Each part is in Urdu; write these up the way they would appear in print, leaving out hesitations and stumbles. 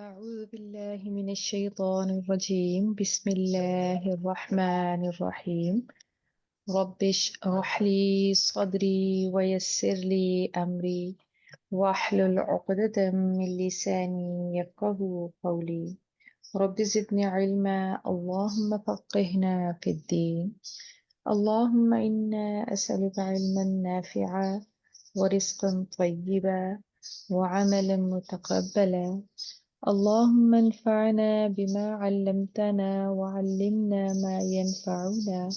أعوذ بالله من الشيطان الرجيم. بسم الله الرحمن الرحيم. رب اشرح لي صدري ويسر لي أمري واحلل عقدة من لساني يفقه قولي. رب زدني علما، اللهم فقهنا في الدين. اللهم إنا أسألك علما نافعا ورزقا طيبا وعملا متقبلا. اللهم انفعنا بما علمتنا وعلمنا ما ينفعنا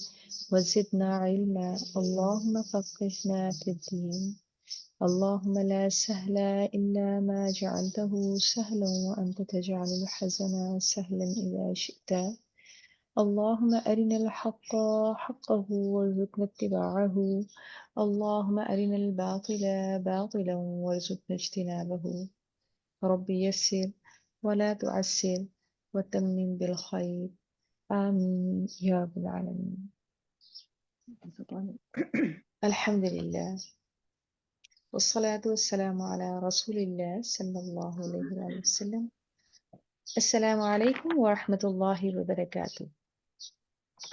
وزدنا علما. اللهم فقهنا في الدين. اللهم لا سهل إلا ما جعلته سهلا وأنت تجعل الحزن سهلا إذا شئت. اللهم أرنا الحق حقه وارزقنا اتباعه. اللهم أرنا الباطل باطلا وارزقنا اجتنابه. رب يسر ولا تعسر وتمم بالخير. آمين يا رب العالمين. الحمد لله والصلاة والسلام على رسول الله صلى الله عليه وسلم. السلام عليكم ورحمة الله وبركاته.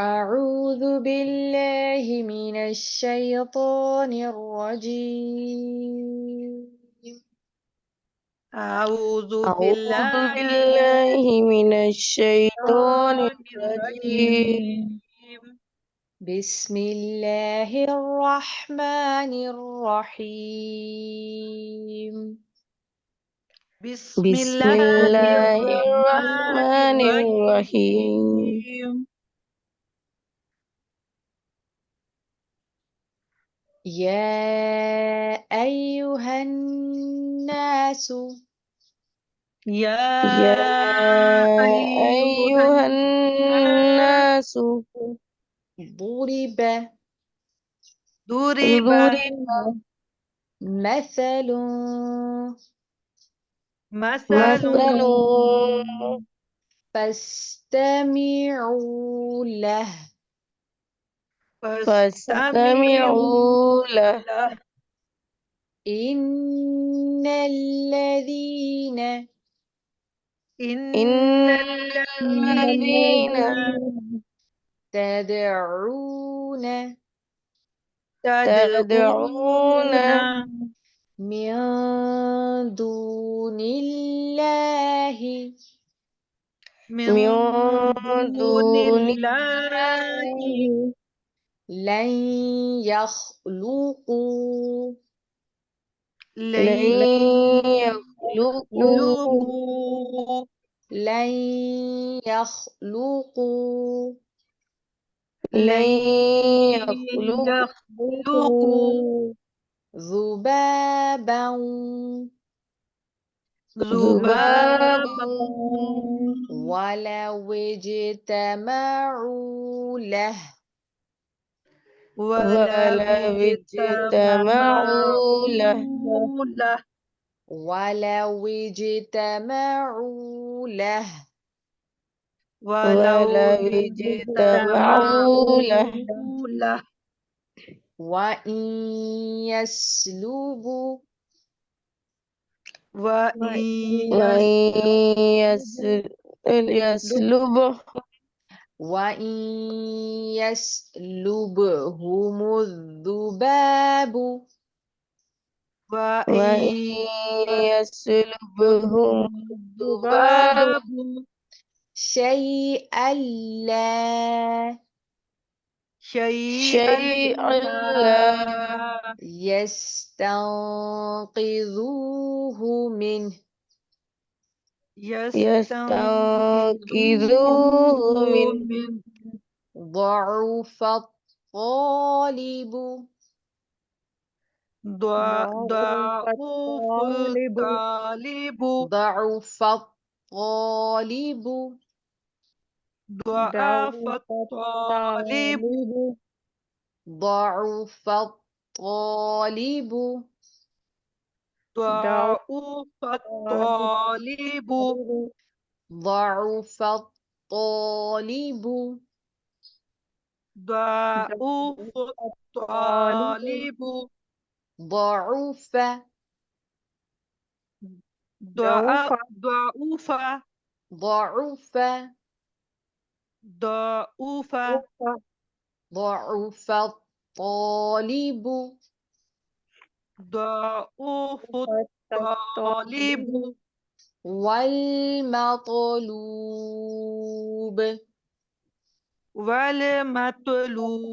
أعوذ بالله من الشيطان الرجيم. أعوذ أعوذ بالله بالله من الشيطان من الرجيم الرجيم. بسم الله الرحمن الرحيم. بسم بسم الله الله الرحمن الرحمن الرحيم الرحيم. يا أيها الناس يا يا أيها أيها الناس الناس ضرب ضرب ضرب مثل مثل مثل فاستمعوا له. فاستمعوا فاستمعوا له له. إن الذين إن إن الذين الذين تدعون تدعون تدعون من دون الله من من دون دون الله الله لن يخلقوا لن لن يخلقوا يخلقوا لن يخلقوا لن لن يخلقوا يخلقوا ذبابا ذبابا ذبابا ولو اجتمعوا له ولو ولو اجتمعوا له اجتمعوا له ولو اجتمعوا له ولو ولو اجتمعوا له اجتمعوا له وإن يسلبوا وإن وإن يسلبوا يسلبه وإن يسلبهم الذباب وإن وإن يسلبهم يسلبهم الذباب الذباب شيئا لا شيئا شيئا لا لا يستنقذوه منه يستنقذوه يستنقذوه منه منه ضعف الطالب ضعف الطالب ضعف الطالب ضعف الطالب ضعف الطالب ضعف الطالب ضعف الطالب ضعف الطالب ضعف ضعف ضعف ضعف ضعف الطالب ضعف الطالب والمطلوب والمطلوب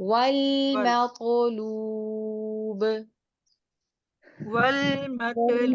والمطلوب والمطلوب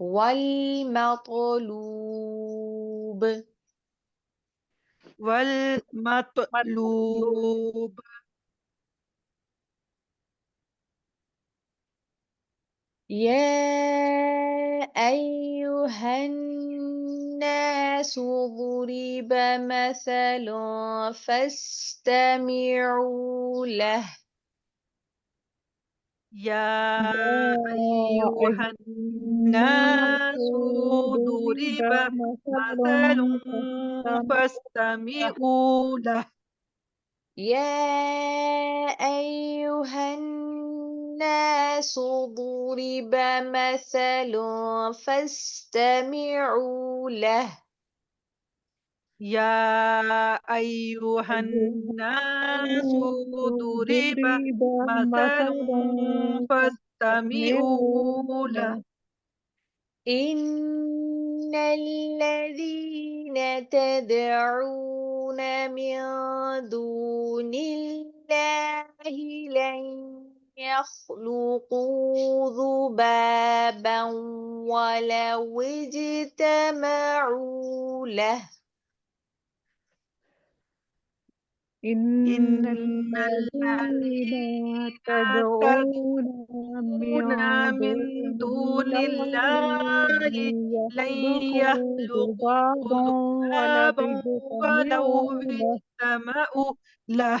والمطلوب والمطلوب يا أيها الناس ضرب مثل فاستمعوا له. يا أيها الناس ضرب مثل فاستمعوا له. يا أيها الناس ضرب مثل فاستمعوا له. يا أيها الناس ضرب مثل فاستمعوا له. إن الذين تدعون من دون الله لن يخلقوا ذبابا ولو اجتمعوا له. إن الذين تدعون من دون الله لن يخلقوا ذبابا ولو اجتمعوا له.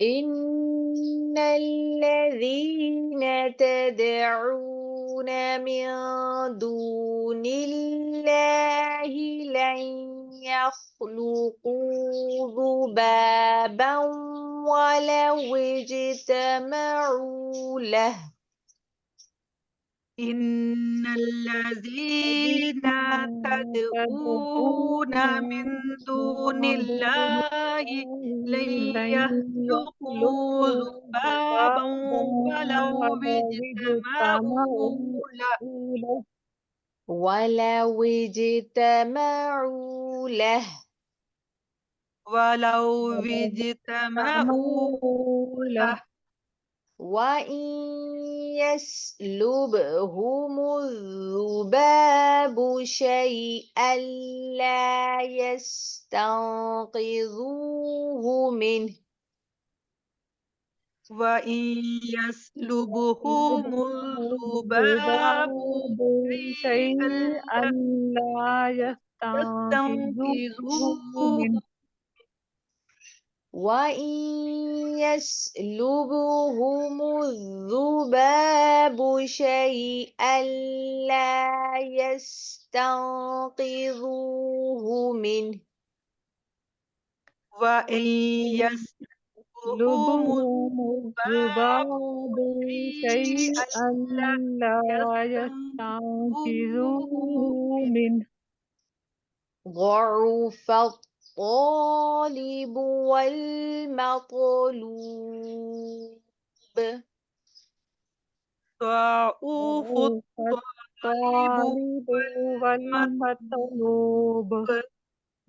إن الذين تدعون من دون الله لن يخلقوا ذبابا ولو اجتمعوا له. إن الذين تدعون من دون الله لن يخلقوا ذبابا ولو اجتمعوا له. ولو اجتمعوا له. ولو اجتمعوا له. وإن يسلبهم الذباب شيئا لا يستنقذوه منه. وإن يسلبهم الذباب شيئا لا يستنقذوه منه. وإن يسلبهم الذباب شيئا لا يستنقذوه منه. وإن يسلبهم الذباب شيئا لا يستنقذوه منه. ضعف الطالب والمطلوب. ضعف الطالب والمطلوب.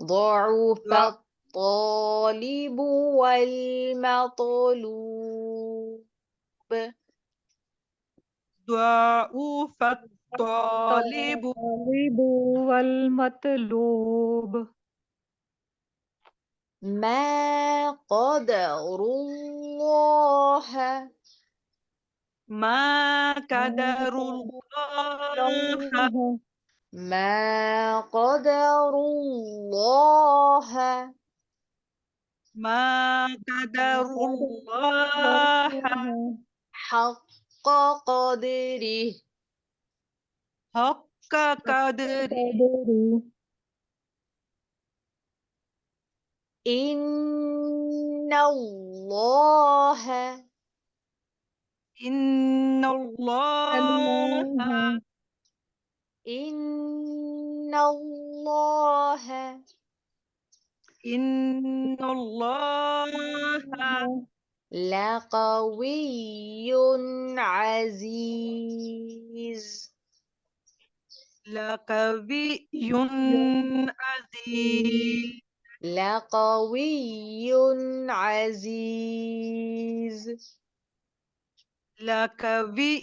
ضعف الطالب والمطلوب. ضعف الطالب والمطلوب. ما قدر الله ما قدر الله ما قدر الله ما قدر الله حق قدره حق قدره إن الله إن الله إن الله إن الله لقوي عزيز لقوي عزيز لقوي عزيز لقوي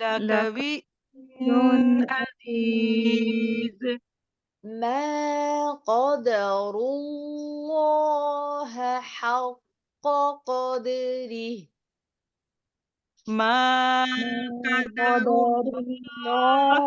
لقوي عزيز ما قدر الله حق قدره ما قدر الله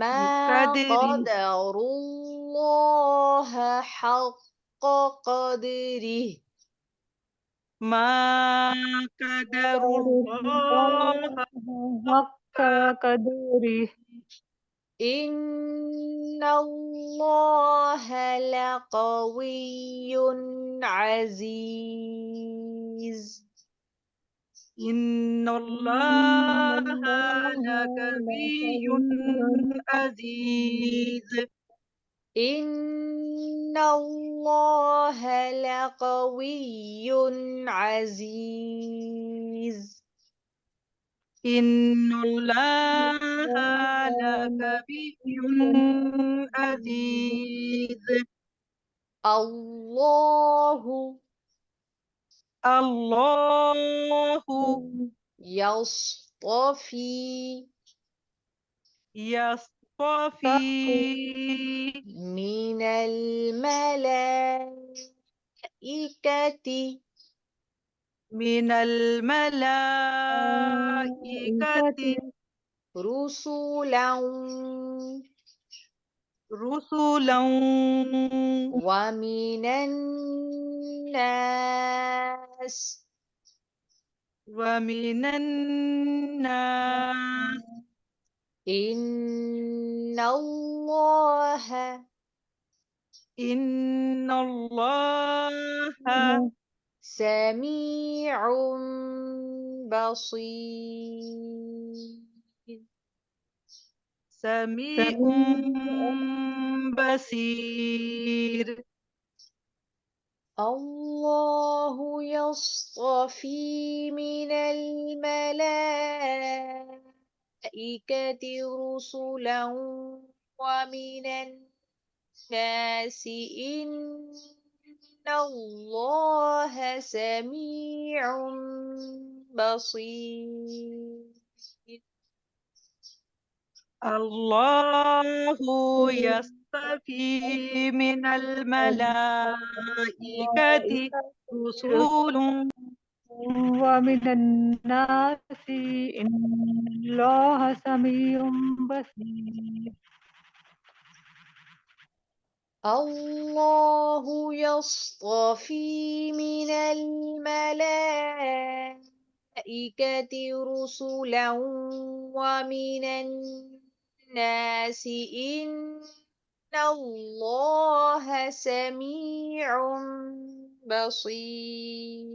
ما قدري قدر الله حق قدره ما قدر الله إن الله لقوي عزيز إن الله لقوي عزيز إن الله لقوي عزيز إن الله لقوي عزيز الله الله يصطفي يصطفي من الملائكة من الملائكة رسلا رسلا ومن الناس ومن الناس إن الله سميع بصير سميع بصير الله يصطفي من الملائكة رسلا ومن الناس إن الله سميع بصير الله يصطفي من الملائكة رسول ومن الناس إن الله سميع بصير الله يصطفي من الملائكة رسلا ومن الناس إن الله سميع بصير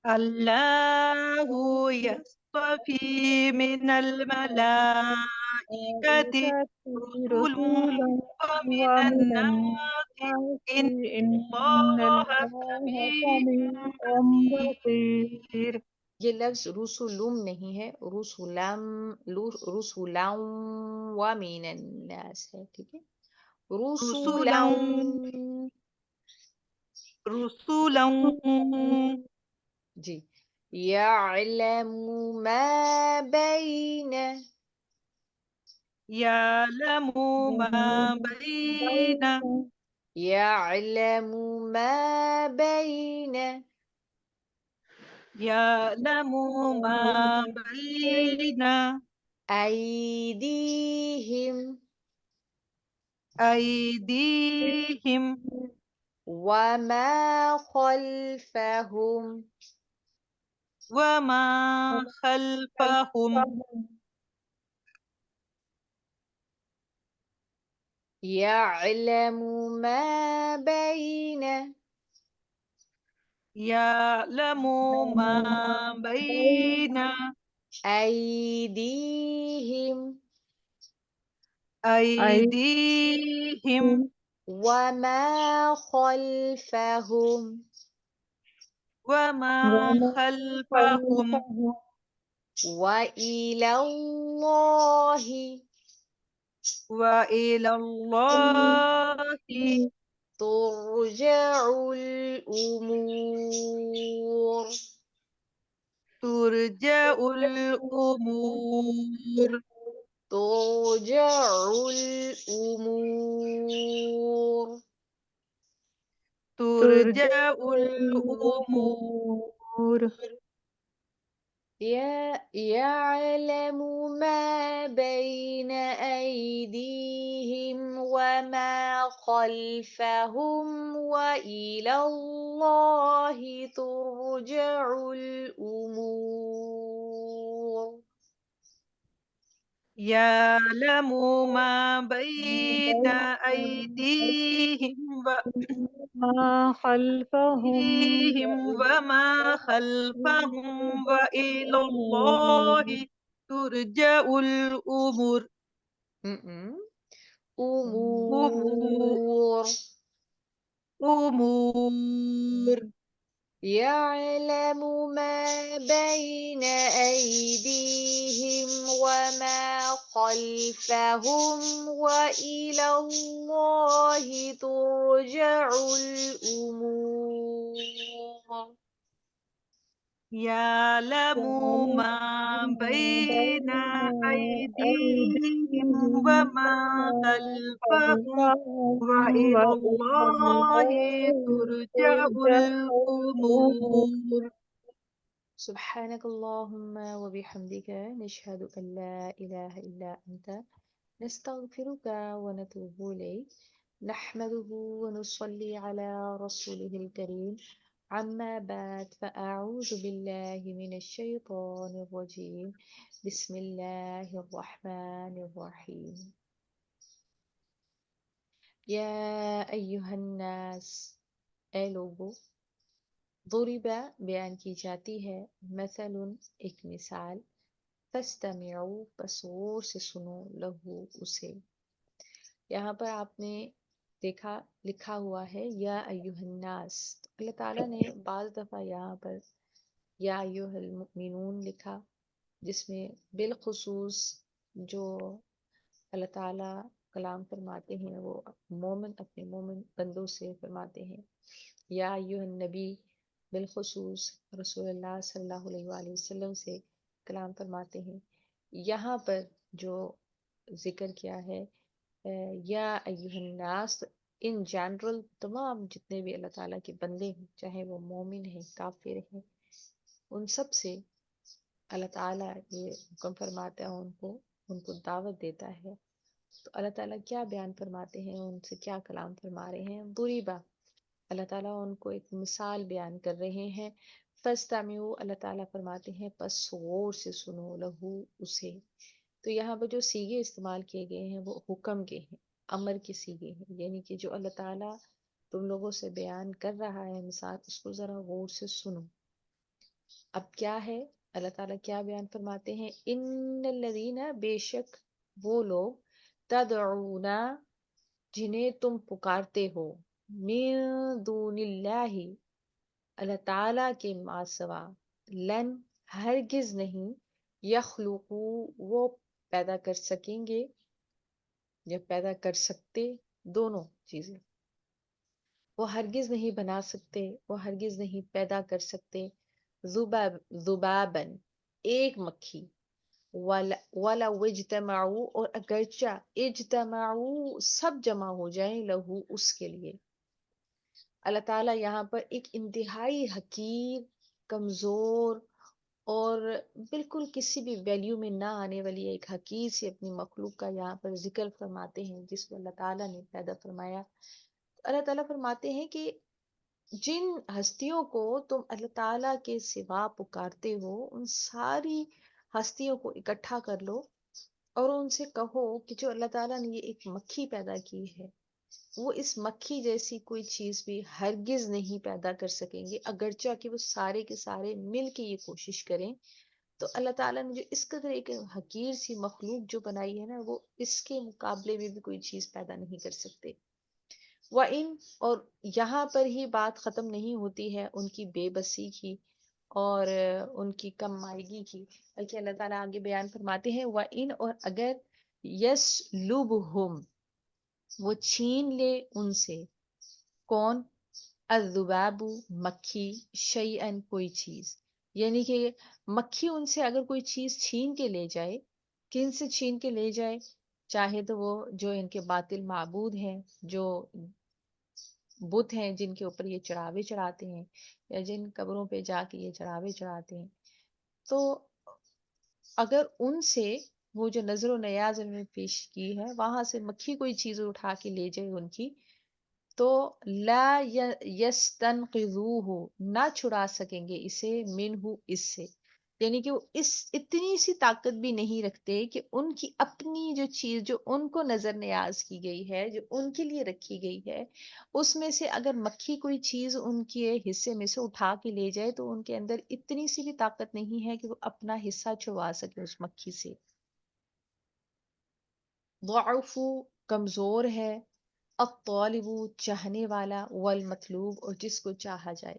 الله يصطفي من الملائكة رسل ومن الناس إن إن الله الله سميع سميع بصير بصير یہ لفظ رسولم نہیں ہے، رسولم ومن الناس ہے، ٹھیک ہے، رسولا رسولم. رسولا جی. يعلم ما بين يعلم ما بين يعلم ما بين يعلم ما بين أيديهم أيديهم وما خلفهم وما خلفهم يعلم ما بين يعلم ما بين أيديهم أيديهم وما خلفهم وما خلفهم وإلى الله وإلى الله ترجع الأمور. ترجع الأمور ترجع الأمور. ترجع الأمور يعلم ما بين أيديهم وما خلفهم وإلى الله ترجع الأمور. يعلم ما بين أيديهم ما خلفهم وما خلفهم وإلى الله ترجع الأمور م-م. أمور أمور. أمور يعلم ما بين أيديهم وما خلفهم وإلى الله ترجع الأمور. يعلم ما بين أيديهم وما خلفهم وإلى الله ترجع الأمور. سبحانك اللهم وبحمدك نشهد أن لا إله إلا أنت نستغفرك ونتوب إليك نحمده ونصلي على رسوله الكريم عما بعد فأعوذ بالله من الشيطان الرجيم بسم الله الرحمن الرحيم. يا أيها الناس، اے لوگو، ضرب بیان کی جاتی ہے، مثل ایک مثال، فاستمعوا بس غور سے سنو، لہو اسے. یہاں پر آپ نے دیکھا لکھا ہوا ہے یا ایہا الناس. تو اللہ تعالیٰ نے بعض دفعہ یہاں پر یا ایہا المؤمنون لکھا، جس میں بالخصوص جو اللہ تعالیٰ کلام فرماتے ہیں وہ مومن اپنے مومن بندوں سے فرماتے ہیں. یا ایہا النبی بالخصوص رسول اللہ صلی اللہ علیہ وآلہ وسلم سے کلام فرماتے ہیں. یہاں پر جو ذکر کیا ہے یا ایہا الناس، ان جنرل تمام جتنے بھی اللہ تعالیٰ کے بندے ہیں، چاہے وہ مومن ہیں کافر ہیں، ان سب سے اللہ تعالیٰ یہ حکم فرماتا ہے، ان کو دعوت دیتا ہے. تو اللہ تعالیٰ کیا بیان فرماتے ہیں، ان سے کیا کلام فرما رہے ہیں؟ ضریبہ، اللہ تعالیٰ ان کو ایک مثال بیان کر رہے ہیں. فاستمعوا، اللہ تعالیٰ فرماتے ہیں پس غور سے سنو، لہو اسے. تو یہاں پر جو سیغے استعمال کیے گئے ہیں وہ حکم کے ہیں، امر کے سیغے ہیں، یعنی کہ جو اللہ تعالیٰ تم لوگوں سے بیان کر رہا ہے مثال، اس کو ذرا غور سے سنو. اب کیا ہے، اللہ تعالیٰ کیا بیان فرماتے ہیں؟ ان الذین، بے شک وہ لوگ، تدعون، جنہیں تم پکارتے ہو، من دون اللہ، اللہ تعالیٰ کے ما سوا، لن ہرگز نہیں، یخلقو وہ پیدا کر سکیں گے یا پیدا کر سکتے، دونوں چیزیں، وہ ہرگز نہیں بنا سکتے، وہ ہرگز نہیں پیدا کر سکتے، ذبابن ایک مکھی، وَلَوْ اجْتَمَعُوا اور اگرچہ اجتماعو سب جمع ہو جائیں لہو اس کے لیے۔ اللہ تعالیٰ یہاں پر ایک انتہائی حقیر، کمزور اور بالکل کسی بھی ویلیو میں نہ آنے والی ایک حقیر سی اپنی مخلوق کا یہاں پر ذکر فرماتے ہیں جس کو اللہ تعالیٰ نے پیدا فرمایا۔ اللہ تعالیٰ فرماتے ہیں کہ جن ہستیوں کو تم اللہ تعالیٰ کے سوا پکارتے ہو ان ساری ہستیوں کو اکٹھا کر لو اور ان سے کہو کہ جو اللہ تعالیٰ نے یہ ایک مکھی پیدا کی ہے وہ اس مکھی جیسی کوئی چیز بھی ہرگز نہیں پیدا کر سکیں گے، اگرچہ کہ وہ سارے کے سارے مل کے یہ کوشش کریں۔ تو اللہ تعالیٰ نے جو اس قدر ایک حقیر سی مخلوق جو بنائی ہے نا، وہ اس کے مقابلے میں بھی کوئی چیز پیدا نہیں کر سکتے۔ وَإِن اور یہاں پر ہی بات ختم نہیں ہوتی ہے ان کی بے بسی کی اور ان کی کم مائگی کی، بلکہ اللہ تعالیٰ آگے بیان فرماتے ہیں وَإِن اور اگر یسلبہم وہ چھین لے ان سے، کون؟ الذباب مکھی، شیئن کوئی چیز، یعنی کہ مکھی ان سے اگر کوئی چیز چھین کے لے جائے، کن سے چھین کے لے جائے؟ چاہے تو وہ جو ان کے باطل معبود ہیں، جو بت ہیں جن کے اوپر یہ چڑھاوے چڑھاتے ہیں یا جن قبروں پہ جا کے یہ چڑھاوے چڑھاتے ہیں، تو اگر ان سے وہ جو نظر و نیاز انہوں نے پیش کی ہے وہاں سے مکھی کوئی چیز اٹھا کے لے جائے ان کی، تو لا یستنقذوہ نہ چھڑا سکیں گے اسے منہ اس سے، یعنی کہ وہ اس اتنی سی طاقت بھی نہیں رکھتے کہ ان کی اپنی جو چیز جو ان کو نظر نیاز کی گئی ہے، جو ان کے لیے رکھی گئی ہے، اس میں سے اگر مکھی کوئی چیز ان کے حصے میں سے اٹھا کے لے جائے تو ان کے اندر اتنی سی بھی طاقت نہیں ہے کہ وہ اپنا حصہ چھڑوا سکے اس مکھی سے۔ ضعف کمزور ہے، الطالب چاہنے والا، والمطلوب اور جس کو چاہا جائے،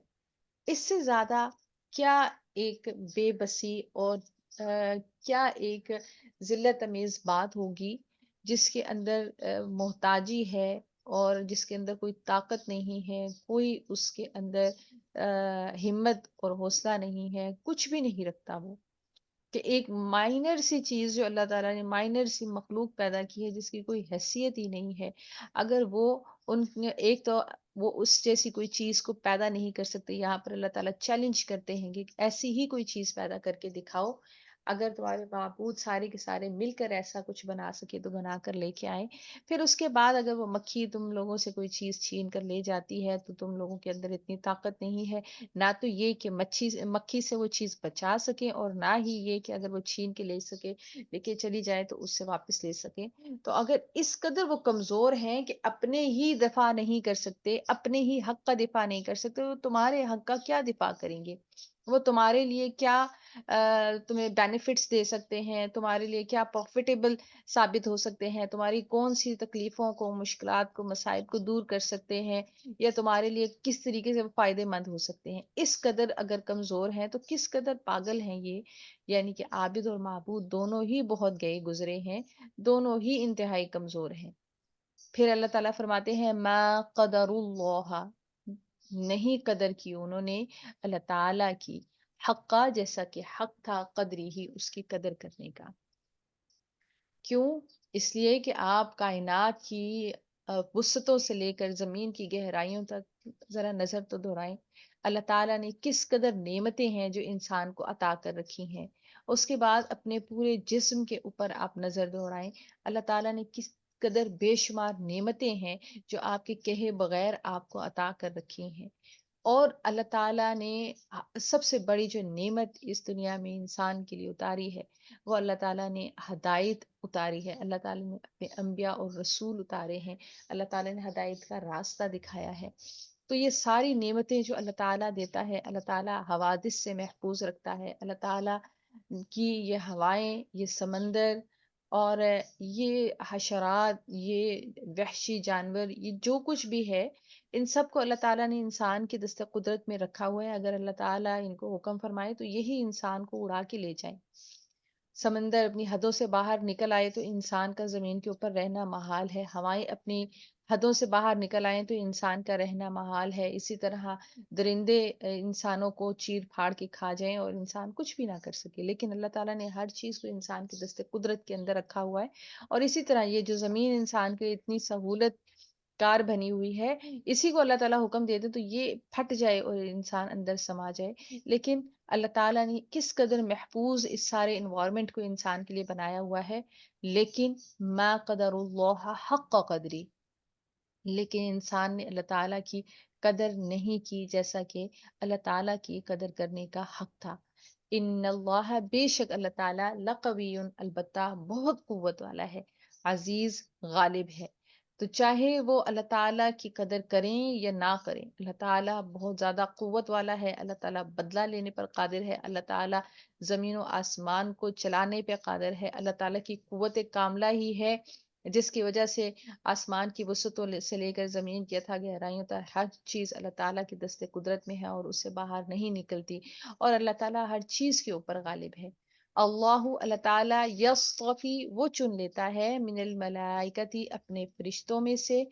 اس سے زیادہ کیا ایک بے بسی اور کیا ایک ذلت امیز بات ہوگی جس کے اندر محتاجی ہے اور جس کے اندر کوئی طاقت نہیں ہے، کوئی اس کے اندر ہمت اور حوصلہ نہیں ہے، کچھ بھی نہیں رکھتا وہ، کہ ایک مائنر سی چیز جو اللہ تعالیٰ نے مائنر سی مخلوق پیدا کی ہے جس کی کوئی حیثیت ہی نہیں ہے، اگر وہ ان ایک تو وہ اس جیسی کوئی چیز کو پیدا نہیں کر سکتے، یہاں پر اللہ تعالیٰ چیلنج کرتے ہیں کہ ایسی ہی کوئی چیز پیدا کر کے دکھاؤ، اگر تمہارے معبود سارے کے سارے مل کر ایسا کچھ بنا سکے تو بنا کر لے کے آئیں۔ پھر اس کے بعد اگر وہ مکھی تم لوگوں سے کوئی چیز چھین کر لے جاتی ہے تو تم لوگوں کے اندر اتنی طاقت نہیں ہے نہ تو یہ کہ مکھی سے وہ چیز بچا سکے اور نہ ہی یہ کہ اگر وہ چھین کے لے سکے لے کے چلی جائے تو اس سے واپس لے سکے۔ تو اگر اس قدر وہ کمزور ہیں کہ اپنے ہی دفاع نہیں کر سکتے، اپنے ہی حق کا دفاع نہیں کر سکتے، تو تمہارے حق کا کیا دفاع کریں گے؟ وہ تمہارے لیے کیا تمہیں بینیفٹس دے سکتے ہیں، تمہارے لیے کیا پروفیٹیبل ثابت ہو سکتے ہیں، تمہاری کون سی تکلیفوں کو، مشکلات کو، مصائب کو دور کر سکتے ہیں، یا تمہارے لیے کس طریقے سے فائدے مند ہو سکتے ہیں؟ اس قدر اگر کمزور ہیں تو کس قدر پاگل ہیں یہ، یعنی کہ عابد اور معبود دونوں ہی بہت گئے گزرے ہیں، دونوں ہی انتہائی کمزور ہیں۔ پھر اللہ تعالیٰ فرماتے ہیں ما قدر اللہ نہیں قدر کی انہوں نے اللہ تعالیٰ کی، حقا جیسا کہ حق تھا، قدری ہی اس کی قدر کرنے کا۔ کیوں؟ اس لیے کہ آپ کائنات کی وسعتوں سے لے کر زمین کی گہرائیوں تک ذرا نظر تو دہرائیں، اللہ تعالیٰ نے کس قدر نعمتیں ہیں جو انسان کو عطا کر رکھی ہیں۔ اس کے بعد اپنے پورے جسم کے اوپر آپ نظر دوڑائیں، اللہ تعالیٰ نے کس قدر بے شمار نعمتیں ہیں جو آپ کے کہے بغیر آپ کو عطا کر رکھی ہیں۔ اور اللہ تعالیٰ نے سب سے بڑی جو نعمت اس دنیا میں انسان کے لیے اتاری ہے وہ اللہ تعالیٰ نے ہدایت اتاری ہے، اللہ تعالیٰ نے اپنے انبیاء اور رسول اتارے ہیں، اللہ تعالیٰ نے ہدایت کا راستہ دکھایا ہے۔ تو یہ ساری نعمتیں جو اللہ تعالیٰ دیتا ہے، اللہ تعالیٰ حوادث سے محفوظ رکھتا ہے، اللہ تعالیٰ کی یہ ہوائیں، یہ سمندر اور یہ حشرات، یہ وحشی جانور، یہ جو کچھ بھی ہے ان سب کو اللہ تعالیٰ نے انسان کی دست قدرت میں رکھا ہوا ہے. اگر اللہ تعالیٰ ان کو حکم فرمائے تو یہی انسان کو اڑا کے لے جائیں. سمندر اپنی حدوں سے باہر نکل آئے تو انسان کا زمین کے اوپر رہنا محال ہے. ہوائیں اپنی حدوں سے باہر نکل آئیں تو انسان کا رہنا محال ہے. اسی طرح درندے انسانوں کو چیر پھاڑ کے کھا جائیں اور انسان کچھ بھی نہ کر سکے. لیکن اللہ تعالیٰ نے ہر چیز کو انسان کی دست قدرت کے اندر رکھا ہوا ہے. اور اسی طرح یہ جو زمین انسان کے لیے اتنی سہولت کار بنی ہوئی ہے، اسی کو اللہ تعالیٰ حکم دے دے تو یہ پھٹ جائے اور انسان اندر سما جائے. لیکن اللہ تعالیٰ نے کس قدر محفوظ اس سارے انوائرمنٹ کو انسان کے لیے بنایا ہوا ہے. لیکن ما قدر اللہ حق قدری، لیکن انسان نے اللہ تعالیٰ کی قدر نہیں کی جیسا کہ اللہ تعالیٰ کی قدر کرنے کا حق تھا. ان اللہ، بے شک اللہ تعالیٰ، لقوی، البتہ بہت قوت والا ہے، عزیز، غالب ہے. تو چاہے وہ اللہ تعالیٰ کی قدر کریں یا نہ کریں، اللہ تعالیٰ بہت زیادہ قوت والا ہے. اللہ تعالیٰ بدلہ لینے پر قادر ہے. اللہ تعالیٰ زمین و آسمان کو چلانے پہ قادر ہے. اللہ تعالیٰ کی قوت کاملہ ہی ہے جس کی وجہ سے آسمان کی وسعتوں سے لے کر زمین کی اتھا گہرائیوں تک ہر چیز اللہ تعالیٰ کی دست قدرت میں ہے اور اس سے باہر نہیں نکلتی. اور اللہ تعالیٰ ہر چیز کے اوپر غالب ہے. اللہ، اللہ تعالیٰ، یصطفی، وہ چن لیتا ہے، من الملائکتی، اپنے فرشتوں میں سے،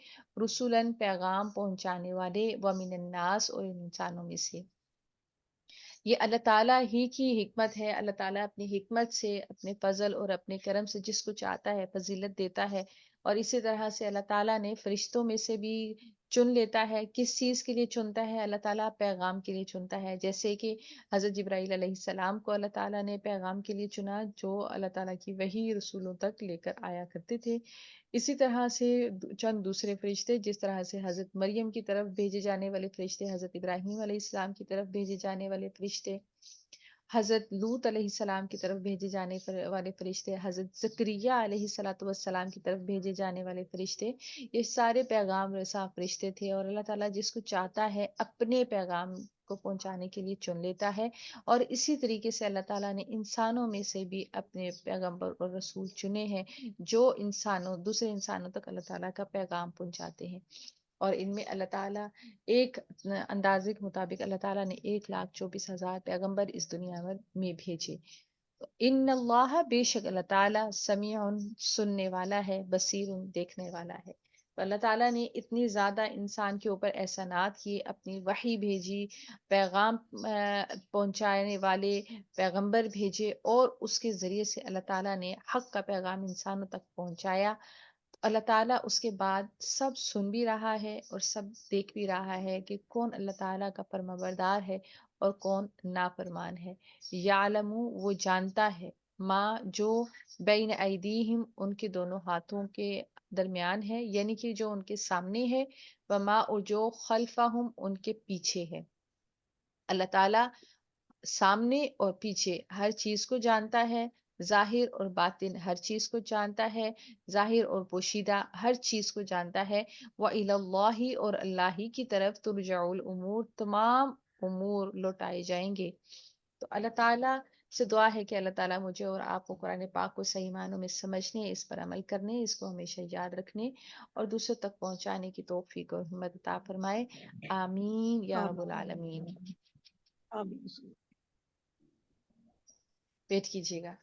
رسولن، پیغام پہنچانے والے، ومن الناس، اور انسانوں میں سے. یہ اللہ تعالیٰ ہی کی حکمت ہے. اللہ تعالیٰ اپنی حکمت سے، اپنے فضل اور اپنے کرم سے جس کو چاہتا ہے فضیلت دیتا ہے. اور اسی طرح سے اللہ تعالیٰ نے فرشتوں میں سے بھی چن لیتا ہے. کس چیز کے لیے چنتا ہے؟ اللہ تعالیٰ پیغام کے لیے چنتا ہے. جیسے کہ حضرت جبرائیل علیہ السلام کو اللہ تعالیٰ نے پیغام کے لیے چنا، جو اللہ تعالیٰ کی وحی رسولوں تک لے کر آیا کرتے تھے. اسی طرح سے چند دوسرے فرشتے، جس طرح سے حضرت مریم کی طرف بھیجے جانے والے فرشتے، حضرت ابراہیم علیہ السلام کی طرف بھیجے جانے والے فرشتے، حضرت لوط علیہ السلام کی طرف بھیجے جانے والے فرشتے، حضرت زکریہ علیہ السلام کی طرف بھیجے جانے والے فرشتے، یہ سارے پیغام رساں فرشتے تھے. اور اللہ تعالیٰ جس کو چاہتا ہے اپنے پیغام کو پہنچانے کے لیے چن لیتا ہے. اور اسی طریقے سے اللہ تعالیٰ نے انسانوں میں سے بھی اپنے پیغمبر اور رسول چنے ہیں جو دوسرے انسانوں تک اللہ تعالیٰ کا پیغام پہنچاتے ہیں. اور ان میں اللہ تعالیٰ ایک اندازے کے مطابق اللہ تعالیٰ نے 1,24,000 پیغمبر اس دنیا میں بھیجے. ان اللہ، بے شک اللہ تعالیٰ، سمیع، سننے والا ہے، بصیر، دیکھنے والا ہے. تو اللہ تعالیٰ نے اتنی زیادہ انسان کے اوپر احسانات کیے، اپنی وحی بھیجی، پیغام پہنچانے والے پیغمبر بھیجے، اور اس کے ذریعے سے اللہ تعالیٰ نے حق کا پیغام انسانوں تک پہنچایا. اللہ تعالیٰ اس کے بعد سب سن بھی رہا ہے اور سب دیکھ بھی رہا ہے کہ کون اللہ تعالیٰ کا فرمانبردار ہے اور کون نافرمان ہے. یعلم، وہ جانتا ہے، ماں، جو بین ایدیہم، ان کے دونوں ہاتھوں کے درمیان ہے، یعنی کہ جو ان کے سامنے ہے، وما، اور جو خلفہم، ان کے پیچھے ہے. اللہ تعالیٰ سامنے اور پیچھے ہر چیز کو جانتا ہے، ظاہر اور باطن ہر چیز کو جانتا ہے، ظاہر اور پوشیدہ ہر چیز کو جانتا ہے. وَإِلَى اللَّهِ، اور اللہ ہی کی طرف، ترجع الامور، تمام امور لوٹائے جائیں گے. تو اللہ تعالیٰ سے دعا ہے کہ اللہ تعالیٰ مجھے اور آپ کو قرآن پاک کو صحیح معنوں میں سمجھنے، اس پر عمل کرنے، اس کو ہمیشہ یاد رکھنے اور دوسروں تک پہنچانے کی توفیق اور ہمت عطا فرمائے. آمین یا رب العالمین. آمین. ویٹ کیجیے گا.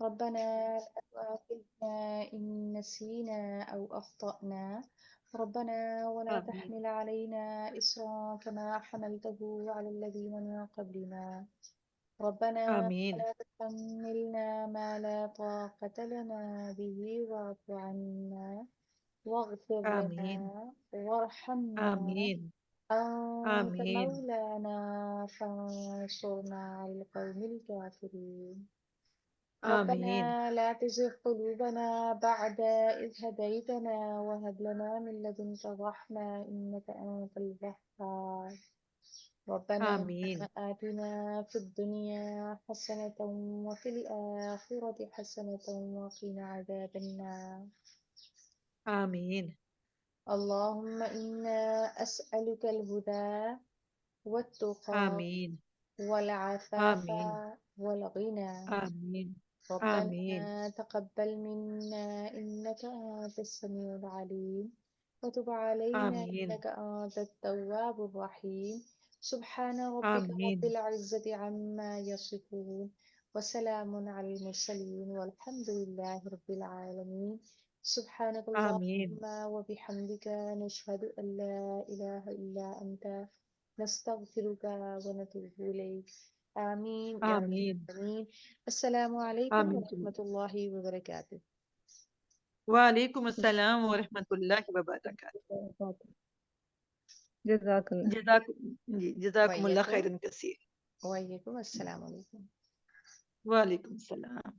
ربنا لا تؤاخذنا إن نسينا أو أخطأنا، ربنا ولا آمين. تحمل علينا إصرا كما حملته على الذين من قبلنا، ربنا آمين. ولا تحملنا ما لا طاقة لنا به واعف عنا واغفر آمين. لنا وارحمنا، آمين. أنت آمين. مولانا فانصرنا على القوم الكافرين. آمين ربنا لا تزغ قلوبنا بعد إذ هديتنا وهب لنا من لدنك رحمة إنك أنت الوهاب. ربنا آمين آتنا في الدنيا حسنة وفي الآخرة حسنة وقنا عذاب النار. آمين اللهم إنا أسألك الهدى والتقى آمين والعفاف آمين والغنى. آمين آمين ربنا تقبل منا إنك أنت السميع العليم وتب علينا آمين إنك أنت التواب الرحيم. سبحان ربك رب آمين العزة عما يصفون وسلام على المرسلين والحمد لله رب العالمين. سبحانك آمين اللهم وبحمدك نشهد أن لا إله إلا أنت نستغفرك ونتوب إليك. آمين يا رب آمين العالمين. السلام عليكم آمين. ورحمة الله وبركاته. وعلیکم السلام ورحمۃ اللہ وبرکاتہ. جزاک اللہ. جزاکم اللہ وإياكم خیرن کثیر. وإياكم السلام عليكم. وعلیکم السلام.